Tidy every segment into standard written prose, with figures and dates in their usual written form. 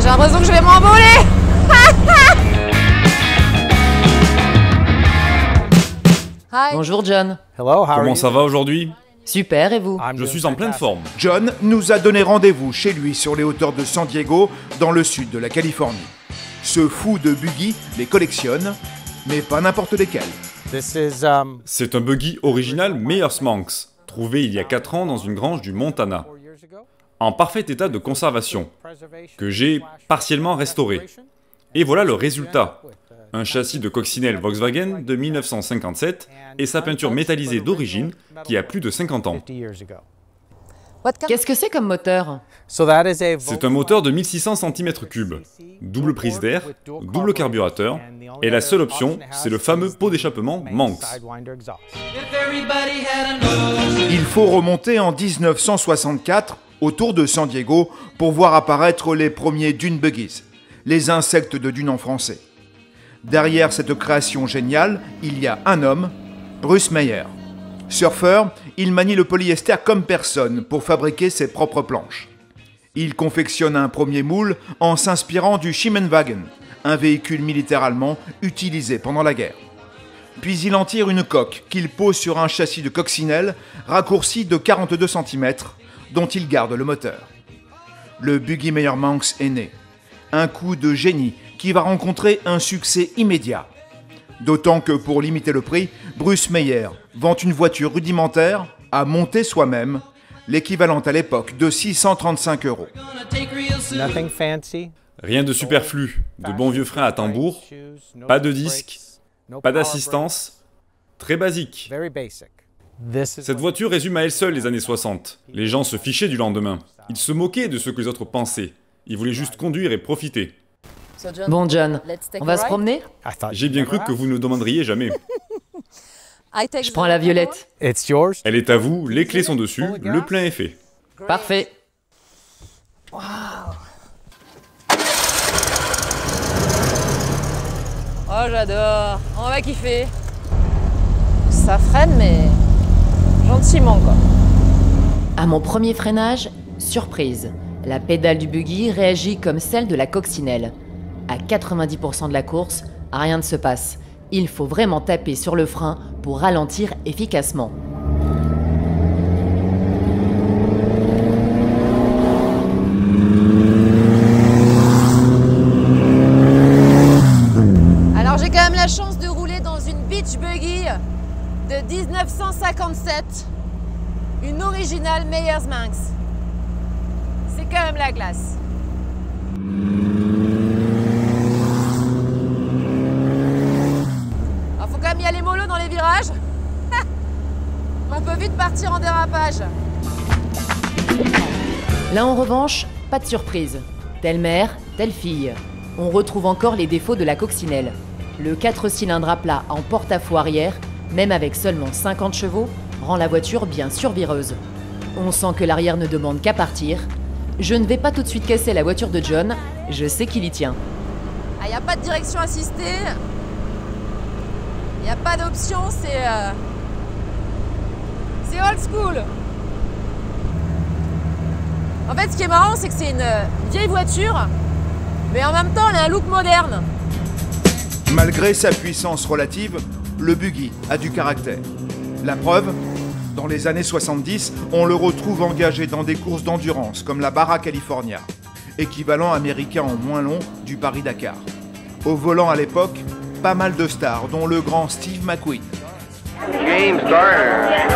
J'ai l'impression que je vais m'envoler. Hi. Bonjour John. Comment ça va aujourd'hui? Super, et vous? Je suis en pleine forme. John nous a donné rendez-vous chez lui sur les hauteurs de San Diego, dans le sud de la Californie. Ce fou de buggy les collectionne, mais pas n'importe lesquels. C'est un buggy original Meyers Manx, trouvé il y a 4 ans dans une grange du Montana, en parfait état de conservation, que j'ai partiellement restauré. Et voilà le résultat. Un châssis de coccinelle Volkswagen de 1957 et sa peinture métallisée d'origine qui a plus de 50 ans. Qu'est-ce que c'est comme moteur? C'est un moteur de 1600 cm3, double prise d'air, double carburateur, et la seule option, c'est le fameux pot d'échappement Manx. Il faut remonter en 1964, autour de San Diego, pour voir apparaître les premiers dune buggies, les insectes de dune en français. Derrière cette création géniale, il y a un homme, Bruce Meyer. Surfeur, il manie le polyester comme personne pour fabriquer ses propres planches. Il confectionne un premier moule en s'inspirant du Schimmenwagen, un véhicule militaire allemand utilisé pendant la guerre. Puis il en tire une coque qu'il pose sur un châssis de coccinelle raccourci de 42 cm, dont il garde le moteur. Le buggy Meyer Manx est né. Un coup de génie qui va rencontrer un succès immédiat. D'autant que pour limiter le prix, Bruce Meyer vend une voiture rudimentaire à monter soi-même, l'équivalent à l'époque de 635 €. Rien de superflu, de bons vieux freins à tambour, pas de disque, pas d'assistance, très basique. Cette voiture résume à elle seule les années 60. Les gens se fichaient du lendemain. Ils se moquaient de ce que les autres pensaient. Ils voulaient juste conduire et profiter. Bon John, on va se promener? J'ai bien cru que vous ne demanderiez jamais. Je prends la violette. Elle est à vous, les clés sont dessus, le plein est fait. Parfait. Oh, j'adore. On va kiffer. Ça freine, mais gentiment, quoi. À mon premier freinage, surprise. La pédale du buggy réagit comme celle de la coccinelle. À 90% de la course, rien ne se passe. Il faut vraiment taper sur le frein pour ralentir efficacement. Alors j'ai quand même la chance de rouler dans une beach buggy de 1957. Une originale Meyers Manx. C'est quand même la classe. Alors faut quand même y aller mollo dans les virages. On peut vite partir en dérapage. Là en revanche, pas de surprise. Telle mère, telle fille. On retrouve encore les défauts de la coccinelle. Le 4 cylindres à plat en porte-à-faux arrière, même avec seulement 50 chevaux, rend la voiture bien survireuse. On sent que l'arrière ne demande qu'à partir. Je ne vais pas tout de suite casser la voiture de John, je sais qu'il y tient. Ah, y a pas de direction assistée. Y a pas d'option, c'est old school. En fait, ce qui est marrant, c'est que c'est une vieille voiture, mais en même temps, elle a un look moderne. Malgré sa puissance relative, le buggy a du caractère. La preuve, dans les années 70, on le retrouve engagé dans des courses d'endurance comme la Barra California, équivalent américain en moins long du Paris-Dakar. Au volant à l'époque, pas mal de stars, dont le grand Steve McQueen. James Garner.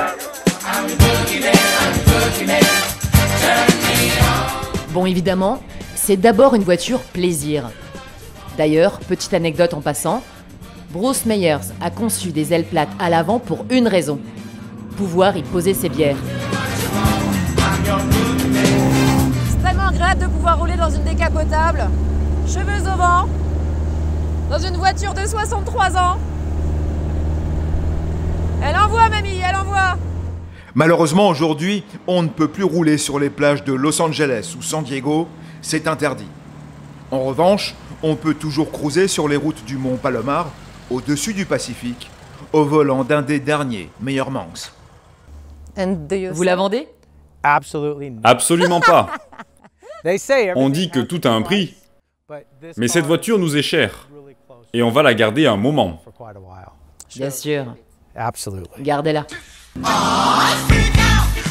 Bon, évidemment, c'est d'abord une voiture plaisir. D'ailleurs, petite anecdote en passant, Bruce Meyers a conçu des ailes plates à l'avant pour une raison: pouvoir y poser ses bières. C'est tellement agréable de pouvoir rouler dans une décapotable, cheveux au vent, dans une voiture de 63 ans. Elle envoie, mamie, elle envoie. Malheureusement, aujourd'hui, on ne peut plus rouler sur les plages de Los Angeles ou San Diego, c'est interdit. En revanche, on peut toujours cruiser sur les routes du mont Palomar, au-dessus du Pacifique, au volant d'un des derniers Meyer Manx. Vous la vendez? Absolument pas. On dit que tout a un prix, Mais cette voiture nous est chère, et on va la garder un moment. Bien sûr. Gardez-la.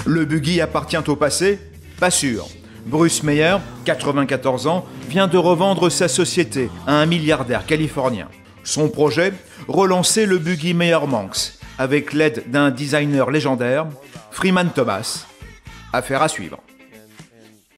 Le buggy appartient au passé? Pas sûr. Bruce Meyer, 94 ans, vient de revendre sa société à un milliardaire californien. Son projet? Relancer le buggy Meyer-Manx, avec l'aide d'un designer légendaire, Freeman Thomas. Affaire à suivre.